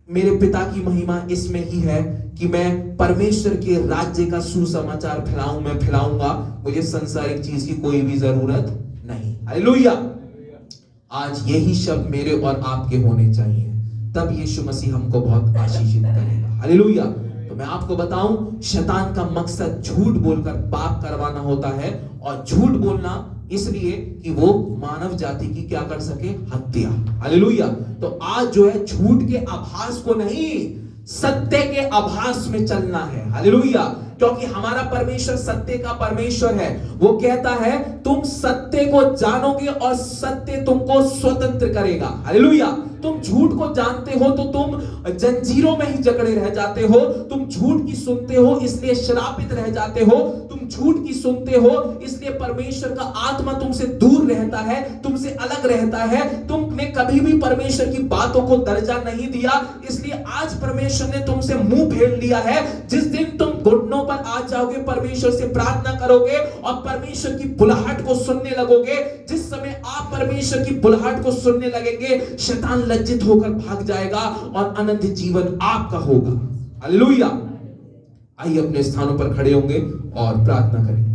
मेरे पिता की महिमा इसमें ही है कि मैं परमेश्वर के राज्य का सुसमाचार मैं फैलाऊंगा, मुझे संसारिक चीज की कोई भी जरूरत नहीं। हालेलुया। आज यही शब्द मेरे और आपके होने चाहिए, तब यीशु मसीह हमको बहुत आशीषित करेगा। हालेलुया। तो मैं आपको बताऊं, शैतान का मकसद झूठ बोलकर पाप करवाना होता है, और झूठ बोलना इसलिए कि वो मानव जाति की क्या कर सके? हत्या। हालेलुया। तो आज जो है झूठ के आभास को नहीं, सत्य के आभास में चलना है। हालेलुया। क्योंकि हमारा परमेश्वर सत्य का परमेश्वर है। वो कहता है तुम सत्य को जानोगे और सत्य तुमको स्वतंत्र करेगा। हालेलुया। तुम झूठ को जानते हो तो तुम जंजीरों में ही जकड़े रह जाते हो। तुम झूठ की सुनते हो इसलिए श्रापित रह जाते हो। तुम झूठ की सुनते हो इसलिए परमेश्वर का आत्मा तुमसे दूर रहता है, तुमसे अलग रहता है। तुमने कभी भी परमेश्वर की बातों को दर्जा नहीं दिया, इसलिए आज परमेश्वर ने तुमसे मुंह फेर लिया है। जिस दिन तुम घुटनों पर आ जाओगे, परमेश्वर से प्रार्थना करोगे और परमेश्वर की बुलाहट को सुनने लगोगे, जिस समय आप परमेश्वर की बुलाहट को सुनने लगेंगे, शैतान लज्जित होकर भाग जाएगा और अनंत जीवन आपका होगा। हालेलुया। आइए अपने स्थानों पर खड़े होंगे और प्रार्थना करेंगे।